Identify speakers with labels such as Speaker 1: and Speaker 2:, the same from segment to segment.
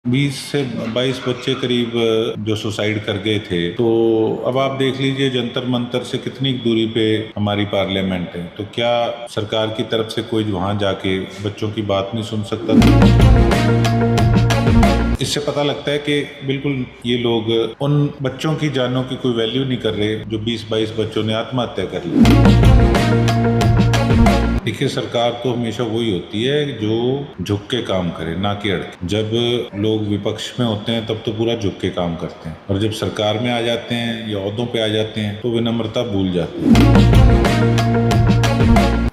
Speaker 1: 20 से 22 बच्चे करीब जो सुसाइड कर गए थे। तो अब आप देख लीजिए जंतर मंतर से कितनी दूरी पे हमारी पार्लियामेंट है। तो क्या सरकार की तरफ से कोई वहां जाके बच्चों की बात नहीं सुन सकता था? इससे पता लगता है कि बिल्कुल ये लोग उन बच्चों की जानों की कोई वैल्यू नहीं कर रहे जो 20-22 बच्चों ने आत्महत्या कर ली। देखिए, सरकार तो हमेशा वही होती है जो झुक के काम करे, ना कि अड़के। जब लोग विपक्ष में होते हैं तब तो पूरा झुक के काम करते हैं, और जब सरकार में आ जाते हैं या ओहदों पे आ जाते हैं तो विनम्रता भूल जाते हैं।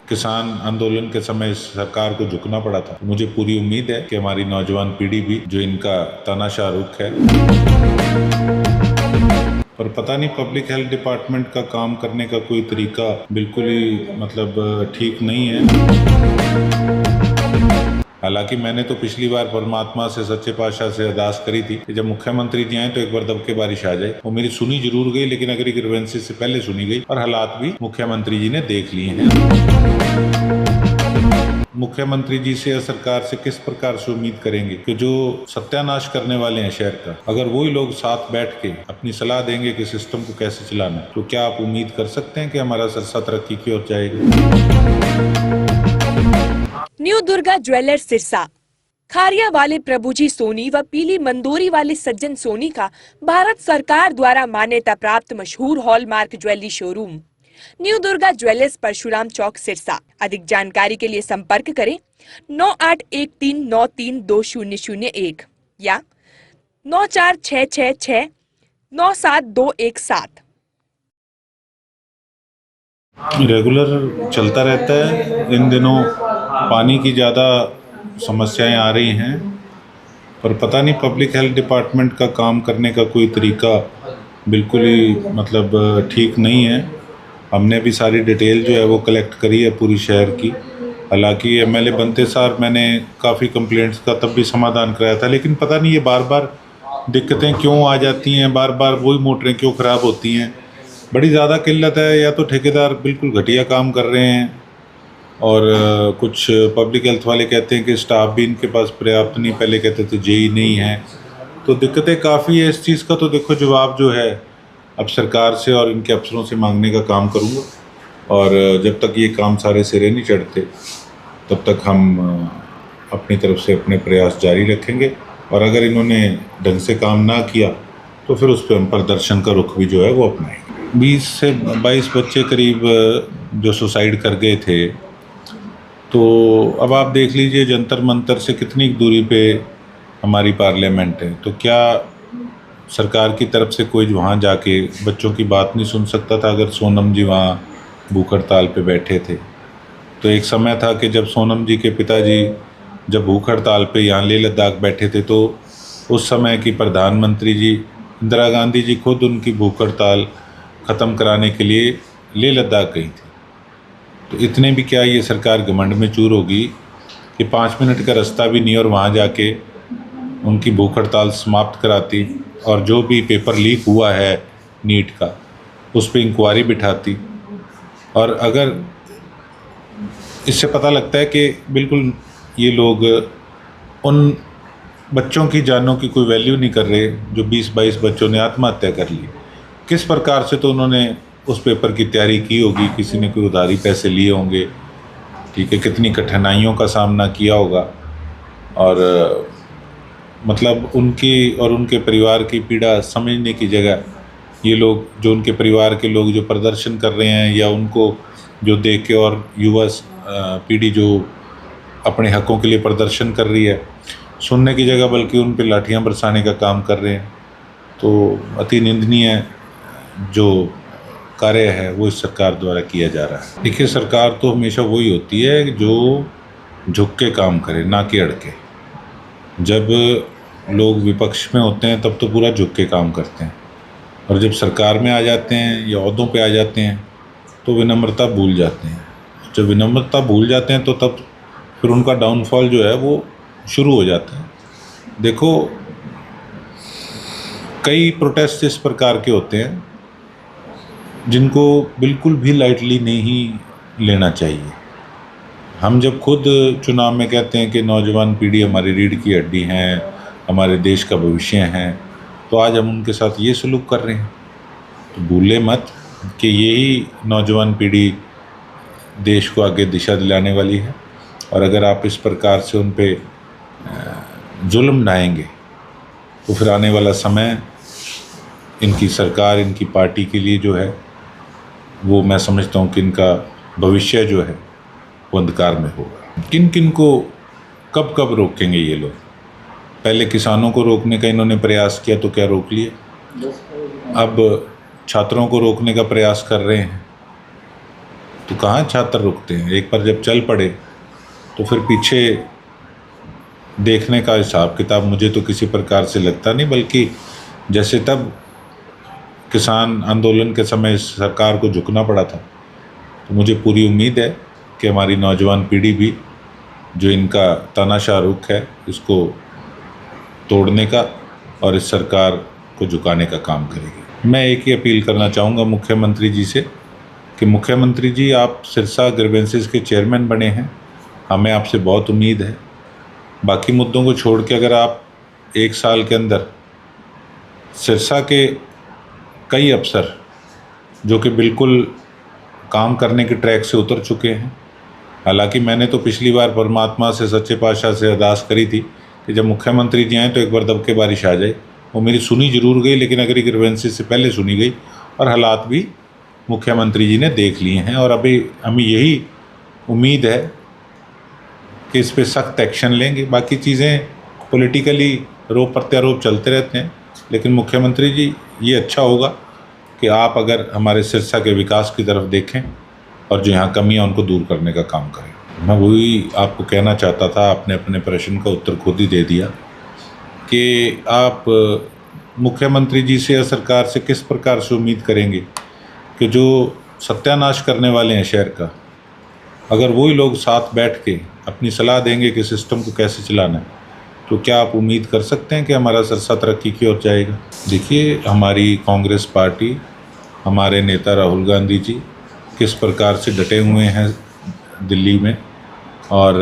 Speaker 1: किसान आंदोलन के समय सरकार को झुकना पड़ा था। मुझे पूरी उम्मीद है कि हमारी नौजवान पीढ़ी भी, जो इनका तानाशाह रुख है, पर पता नहीं पब्लिक हेल्थ डिपार्टमेंट का काम करने का कोई तरीका बिल्कुल ही ठीक नहीं है। हालांकि मैंने तो पिछली बार परमात्मा से, सच्चे पातशाह से अरदास करी थी कि जब मुख्यमंत्री जी आए तो एक बार दब के बारिश आ जाए। वो मेरी सुनी जरूर गई, लेकिन अगर ग्रीवेंसी से पहले सुनी गई, और हालात भी मुख्यमंत्री जी ने देख लिए हैं। मुख्यमंत्री जी से या सरकार से किस प्रकार से उम्मीद करेंगे कि जो सत्यानाश करने वाले हैं शहर का, अगर वही लोग साथ बैठ के अपनी सलाह देंगे कि सिस्टम को कैसे चलाना, तो क्या आप उम्मीद कर सकते हैं कि हमारा सरसा तरक्की की ओर जाएगा?
Speaker 2: New Durga jewellers Sirsa. खारिया वाले प्रभुजी सोनी व पीली मंदोरी वाले सज्जन सोनी का भारत सरकार द्वारा मान्यता प्राप्त मशहूर hallmark jewellery showroom new Durga jewellers, Parshuram Chowk, Sirsa. अधिक जानकारी के लिए संपर्क करें 9813932001 या 9466697217।
Speaker 1: रेगुलर चलता रहता है। इन दिनों पानी की ज़्यादा समस्याएं आ रही हैं, पर पता नहीं पब्लिक हेल्थ डिपार्टमेंट का काम करने का कोई तरीका बिल्कुल ही ठीक नहीं है। हमने भी सारी डिटेल जो है वो कलेक्ट करी है पूरी शहर की। हालांकि एमएलए बनते सार मैंने काफ़ी कंप्लेंट्स का तब भी समाधान कराया था, लेकिन पता नहीं ये बार बार दिक्कतें क्यों आ जाती हैं, बार बार वही मोटरें क्यों ख़राब होती हैं। बड़ी ज़्यादा किल्लत है, या तो ठेकेदार बिल्कुल घटिया काम कर रहे हैं, और कुछ पब्लिक हेल्थ वाले कहते हैं कि स्टाफ भी इनके पास पर्याप्त नहीं, पहले कहते थे जेई नहीं है। तो दिक्कतें काफ़ी है। इस चीज़ का तो देखो जवाब जो है अब सरकार से और इनके अफसरों से मांगने का काम करूँगा, और जब तक ये काम सारे सिरे नहीं चढ़ते तब तक हम अपनी तरफ से अपने प्रयास जारी रखेंगे, और अगर इन्होंने ढंग से काम ना किया तो फिर उस पर हम प्रदर्शन का रुख भी जो है वो अपनाएंगे। 20 से 22 बच्चे करीब जो सुसाइड कर गए थे। तो अब आप देख लीजिए जंतर मंतर से कितनी दूरी पे हमारी पार्लियामेंट है। तो क्या सरकार की तरफ से कोई वहाँ जाके बच्चों की बात नहीं सुन सकता था? अगर सोनम जी वहाँ भूख हड़ताल पे बैठे थे, तो एक समय था कि जब सोनम जी के पिताजी जब भूख हड़ताल पे यहाँ लेह लद्दाख बैठे थे, तो उस समय की प्रधानमंत्री जी इंदिरा गांधी जी खुद उनकी भूख हड़ताल ख़त्म कराने के लिए लेह लद्दाख गई थी। तो इतने भी क्या ये सरकार घमंड में चूर होगी कि 5 मिनट का रास्ता भी नहीं और वहाँ जाके उनकी भूख हड़ताल समाप्त कराती, और जो भी पेपर लीक हुआ है नीट का उस पर इंक्वायरी बिठाती। और अगर इससे पता लगता है कि बिल्कुल ये लोग उन बच्चों की जानों की कोई वैल्यू नहीं कर रहे जो 20-22 बच्चों ने आत्महत्या कर ली। किस प्रकार से तो उन्होंने उस पेपर की तैयारी की होगी, किसी ने कोई उधारी पैसे लिए होंगे, ठीक है, कितनी कठिनाइयों का सामना किया होगा, और उनकी और उनके परिवार की पीड़ा समझने की जगह ये लोग, जो उनके परिवार के लोग जो प्रदर्शन कर रहे हैं, या उनको जो देख के और युवा पीढ़ी जो अपने हकों के लिए प्रदर्शन कर रही है, सुनने की जगह बल्कि उन पे लाठियां बरसाने का काम कर रहे हैं। तो अति निंदनीय जो कार्य है वो इस सरकार द्वारा किया जा रहा है। देखिए, सरकार तो हमेशा वही होती है जो झुक के काम करे, ना कि अड़के। जब लोग विपक्ष में होते हैं तब तो पूरा झुक के काम करते हैं, और जब सरकार में आ जाते हैं या ओहदों पे आ जाते हैं तो विनम्रता भूल जाते हैं। जब विनम्रता भूल जाते हैं तो तब फिर उनका डाउनफॉल जो है वो शुरू हो जाता है। देखो, कई प्रोटेस्ट इस प्रकार के होते हैं जिनको बिल्कुल भी लाइटली नहीं लेना चाहिए। हम जब खुद चुनाव में कहते हैं कि नौजवान पीढ़ी हमारी रीढ़ की हड्डी हैं, हमारे देश का भविष्य हैं, तो आज हम उनके साथ ये सलूक कर रहे हैं। तो भूले मत कि यही नौजवान पीढ़ी देश को आगे दिशा दिलाने वाली है, और अगर आप इस प्रकार से उन पे जुल्म ढाएंगे तो फिर आने वाला समय इनकी सरकार, इनकी पार्टी के लिए जो है वो मैं समझता हूँ कि इनका भविष्य जो है वो अंधकार में होगा। किन किन को कब कब रोकेंगे ये लोग? पहले किसानों को रोकने का इन्होंने प्रयास किया तो क्या रोक लिया? अब छात्रों को रोकने का प्रयास कर रहे हैं, तो कहाँ छात्र रुकते हैं? एक बार जब चल पड़े तो फिर पीछे देखने का हिसाब किताब मुझे तो किसी प्रकार से लगता नहीं, बल्कि जैसे तब किसान आंदोलन के समय सरकार को झुकना पड़ा था, तो मुझे पूरी उम्मीद है कि हमारी नौजवान पीढ़ी भी जो इनका तानाशाह रुख है इसको तोड़ने का और इस सरकार को झुकाने का काम करेगी। मैं एक ही अपील करना चाहूँगा मुख्यमंत्री जी से कि मुख्यमंत्री जी, आप सिरसा ग्रीवेंसेस के चेयरमैन बने हैं, हमें आपसे बहुत उम्मीद है। बाकी मुद्दों को छोड़ के अगर आप एक साल के अंदर सिरसा के कई अफसर जो कि बिल्कुल काम करने के ट्रैक से उतर चुके हैं, हालांकि मैंने तो पिछली बार परमात्मा से, सच्चे पातशाह से अरदास करी थी कि जब मुख्यमंत्री जी आएँ तो एक बार दबके बारिश आ जाए। वो मेरी सुनी जरूर गई, लेकिन अगर ग्रीवेंसेस से पहले सुनी गई, और हालात भी मुख्यमंत्री जी ने देख लिए हैं, और अभी हमें यही उम्मीद है कि इस पे सख्त एक्शन लेंगे। बाकी चीज़ें पॉलिटिकली रोप प्रत्यारोप चलते रहते हैं, लेकिन मुख्यमंत्री जी ये अच्छा होगा कि आप अगर हमारे सिरसा के विकास की तरफ देखें और जो यहाँ कमियाँ उनको दूर करने का काम करें। मैं वही आपको कहना चाहता था, आपने अपने प्रश्न का उत्तर खुद ही दे दिया कि आप मुख्यमंत्री जी से या सरकार से किस प्रकार से उम्मीद करेंगे कि जो सत्यानाश करने वाले हैं शहर का, अगर वही लोग साथ बैठ के अपनी सलाह देंगे कि सिस्टम को कैसे चलाना है, तो क्या आप उम्मीद कर सकते हैं कि हमारा सिरसा तरक्की की ओर जाएगा? देखिए, हमारी कांग्रेस पार्टी, हमारे नेता राहुल गांधी जी किस प्रकार से डटे हुए हैं दिल्ली में, और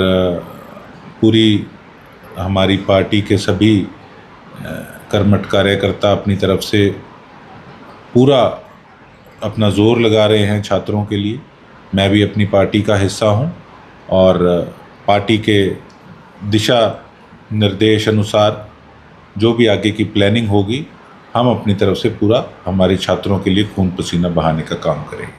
Speaker 1: पूरी हमारी पार्टी के सभी कर्मठ कार्यकर्ता अपनी तरफ से पूरा अपना जोर लगा रहे हैं छात्रों के लिए। मैं भी अपनी पार्टी का हिस्सा हूं, और पार्टी के दिशा निर्देश अनुसार जो भी आगे की प्लानिंग होगी, हम अपनी तरफ से पूरा हमारे छात्रों के लिए खून पसीना बहाने का काम करेंगे।